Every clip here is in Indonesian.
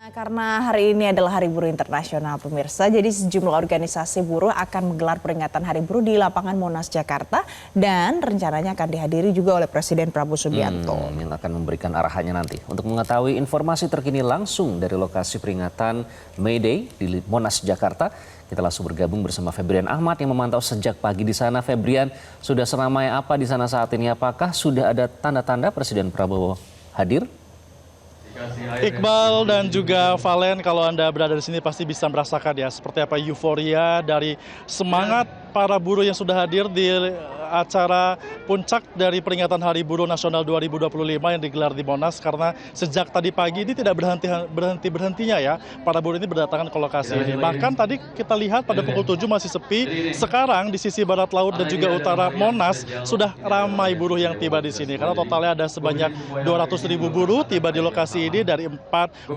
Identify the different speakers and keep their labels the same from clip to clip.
Speaker 1: Karena hari ini adalah Hari Buruh Internasional, pemirsa, jadi sejumlah organisasi buruh akan menggelar peringatan Hari Buruh di lapangan Monas, Jakarta, dan rencananya akan dihadiri juga oleh Presiden Prabowo Subianto.
Speaker 2: Yang akan memberikan arahannya nanti. Untuk mengetahui informasi terkini langsung dari lokasi peringatan May Day di Monas, Jakarta, kita langsung bergabung bersama Febrian Ahmad yang memantau sejak pagi di sana. Febrian, sudah seramai apa di sana saat ini? Apakah sudah ada tanda-tanda Presiden Prabowo hadir?
Speaker 3: Iqbal dan juga Valen, kalau Anda berada di sini pasti bisa merasakan ya seperti apa euforia dari semangat para buruh yang sudah hadir di acara puncak dari peringatan Hari Buruh Nasional 2025 yang digelar di Monas, karena sejak tadi pagi ini tidak berhentinya ya para buruh ini berdatangan ke lokasi ini. Bahkan tadi kita lihat pada pukul 7 masih sepi, sekarang di sisi barat laut dan juga utara Monas sudah ramai buruh yang tiba di sini, karena totalnya ada sebanyak 200.000 buruh tiba di lokasi ini dari 4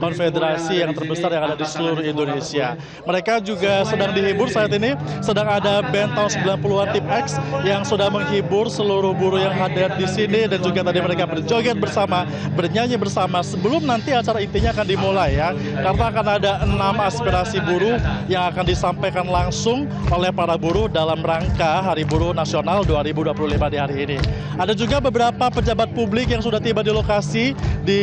Speaker 3: konfederasi yang terbesar yang ada di seluruh Indonesia. Mereka juga sedang dihibur saat ini, sedang ada band tahun 90-an Tip X yang sudah menghibur seluruh buruh yang hadir di sini, dan juga tadi mereka berjoget bersama, bernyanyi bersama sebelum nanti acara intinya akan dimulai ya. Karena akan ada 6 aspirasi buruh yang akan disampaikan langsung oleh para buruh dalam rangka Hari Buruh Nasional 2025 di hari ini. Ada juga beberapa pejabat publik yang sudah tiba di lokasi di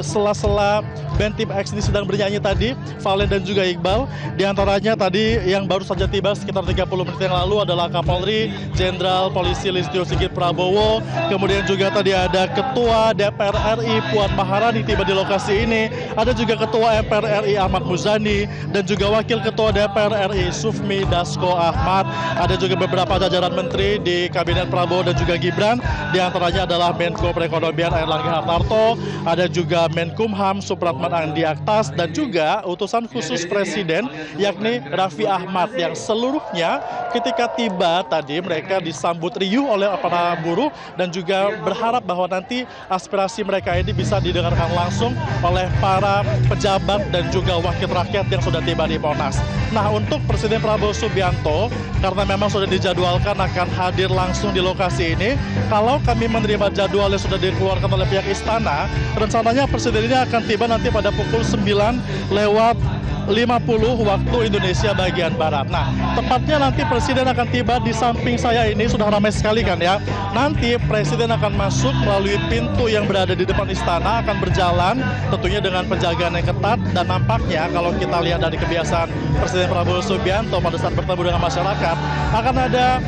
Speaker 3: sela-sela band Tip X ini sedang bernyanyi tadi, Valen dan juga Iqbal. Di antaranya tadi yang baru saja tiba sekitar 30 menit yang lalu adalah Kapolri Jenderal Polisi Listio Sigit Prabowo. Kemudian juga tadi ada Ketua DPR RI Puan Maharani tiba di lokasi ini. Ada juga Ketua MPR RI Ahmad Muzani dan juga Wakil Ketua DPR RI Sufmi Dasko Ahmad. Ada juga beberapa jajaran menteri di Kabinet Prabowo dan juga Gibran. Di antaranya adalah Menko Perekonomian Airlangga Hartarto, ada juga Menkumham Supratman Andi Aktas, dan juga utusan khusus Presiden yakni Raffi Ahmad, yang seluruhnya ketika tiba tadi mereka disambut riuh oleh para buruh dan juga berharap bahwa nanti aspirasi mereka ini bisa didengarkan langsung oleh para pejabat dan juga wakil rakyat yang sudah tiba di Monas. Nah, untuk Presiden Prabowo Subianto, karena memang sudah dijadwalkan akan hadir langsung di lokasi ini, kalau kami menerima jadwal yang sudah dikeluarkan oleh pihak istana, rencananya Presiden ini akan tiba nanti pada pukul 9:50 waktu Indonesia bagian Barat. Nah, tepatnya nanti Presiden akan tiba di samping saya ini, sudah ramai sekali kan ya. Nanti Presiden akan masuk melalui pintu yang berada di depan istana, akan berjalan tentunya dengan penjagaan yang ketat, dan nampaknya kalau kita lihat dari kebiasaan Presiden Prabowo Subianto pada saat bertemu dengan masyarakat, akan ada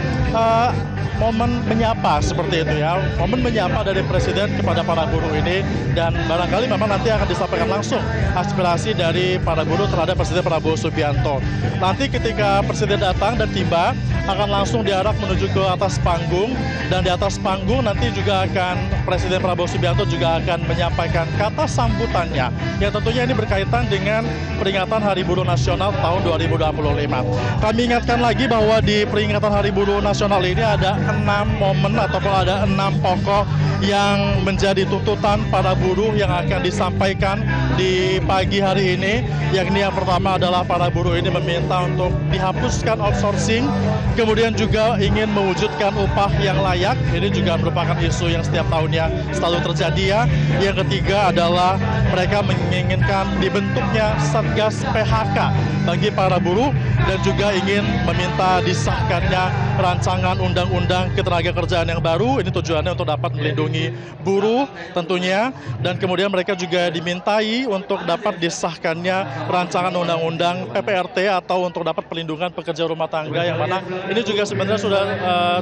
Speaker 3: momen menyapa seperti itu ya, momen menyapa dari Presiden kepada para buruh ini, dan barangkali memang nanti akan disampaikan langsung aspirasi dari para buruh terhadap Presiden Prabowo Subianto. Nanti ketika Presiden datang dan tiba, akan langsung diarak menuju ke atas panggung, dan di atas panggung nanti juga akan Presiden Prabowo Subianto juga akan menyampaikan kata sambutannya, yang tentunya ini berkaitan dengan peringatan Hari Buruh Nasional tahun 2025. Kami ingatkan lagi bahwa di peringatan Hari Buruh Nasional ini ada 6 momen ataupun ada 6 pokok yang menjadi tuntutan para buruh yang akan disampaikan di pagi hari ini, yakni yang pertama adalah para buruh ini meminta untuk dihapuskan outsourcing, kemudian juga ingin mewujudkan upah yang layak. Ini juga merupakan isu yang setiap tahunnya selalu terjadi ya. Yang ketiga adalah mereka menginginkan dibentuknya Satgas PHK bagi para buruh, dan juga ingin meminta disahkannya rancangan undang-undang ketenagakerjaan yang baru. Ini tujuannya untuk dapat melindungi buruh tentunya, dan kemudian mereka juga dimintai untuk dapat disahkannya rancangan undang-undang PPRT atau untuk dapat pelindungan pekerja rumah tangga, yang mana ini juga sebenarnya sudah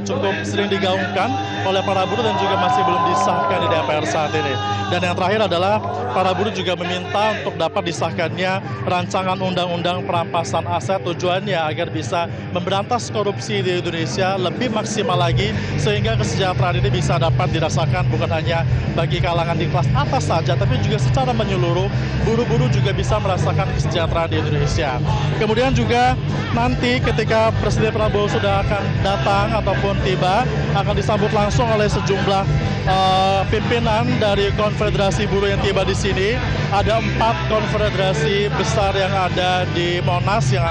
Speaker 3: cukup sering digaungkan oleh para buruh dan juga masih belum disahkan di DPR saat ini. Dan yang terakhir adalah para buruh juga meminta untuk dapat disahkannya rancangan undang-undang perampasan aset, tujuannya agar bisa memberantas korupsi di Indonesia lebih maksimal lagi, sehingga kesejahteraan ini bisa dapat dirasakan bukan hanya bagi kalangan di kelas atas saja, tapi juga secara menyeluruh buruh-buruh juga bisa merasakan kesejahteraan di Indonesia. Kemudian juga nanti ketika Presiden Prabowo sudah akan datang ataupun tiba, akan disambut langsung oleh sejumlah pimpinan dari konfederasi buruh yang tiba di sini. Ada 4 konfederasi besar yang ada di Monas yang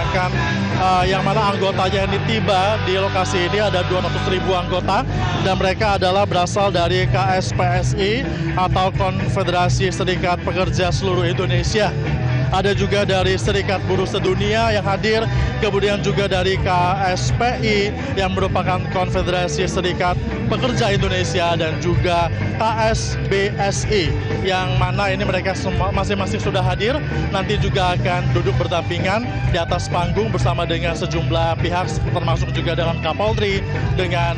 Speaker 3: mana anggotanya ini tiba di lokasi ini, ada 200.000 anggota, dan mereka adalah berasal dari KSPSI atau Konfederasi Serikat Pekerja Seluruh Indonesia. ada juga dari Serikat Buruh Sedunia yang hadir, kemudian juga dari KSPI yang merupakan Konfederasi Serikat Pekerja Indonesia, dan juga KSBSI yang mana ini mereka masing-masing sudah hadir. Nanti juga akan duduk berdampingan di atas panggung bersama dengan sejumlah pihak, termasuk juga dengan Kapolri, dengan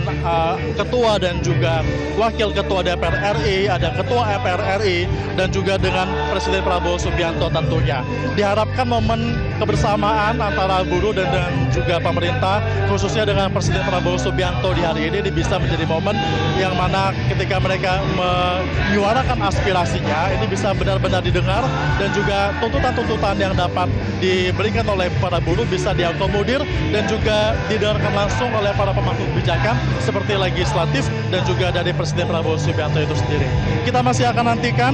Speaker 3: Ketua dan juga Wakil Ketua DPR RI, ada Ketua MPR RI, dan juga dengan Presiden Prabowo Subianto tentunya. Diharapkan momen kebersamaan antara buruh dan juga pemerintah, khususnya dengan Presiden Prabowo Subianto di hari ini bisa menjadi momen yang mana ketika mereka menyuarakan aspirasinya, ini bisa benar-benar didengar, dan juga tuntutan-tuntutan yang dapat diberikan oleh para buruh bisa diakomodir dan juga didengarkan langsung oleh para pemangku kebijakan seperti legislatif dan juga dari Presiden Prabowo Subianto itu sendiri. Kita masih akan nantikan.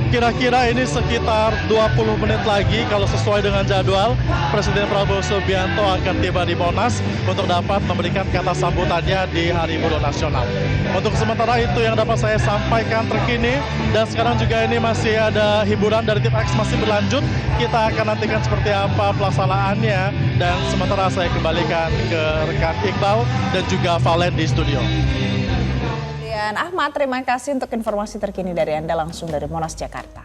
Speaker 3: Kira-kira ini sekitar 20 menit lagi kalau sesuai dengan jadwal, Presiden Prabowo Subianto akan tiba di Monas untuk dapat memberikan kata sambutannya di Hari Buruh Nasional. Untuk sementara itu yang dapat saya sampaikan terkini, dan sekarang juga ini masih ada hiburan dari tim X masih berlanjut. Kita akan nantikan seperti apa pelaksanaannya, dan sementara saya kembalikan ke rekan Iqbal dan juga Valen di studio.
Speaker 1: Dan Ahmad, terima kasih untuk informasi terkini dari Anda langsung dari Monas, Jakarta.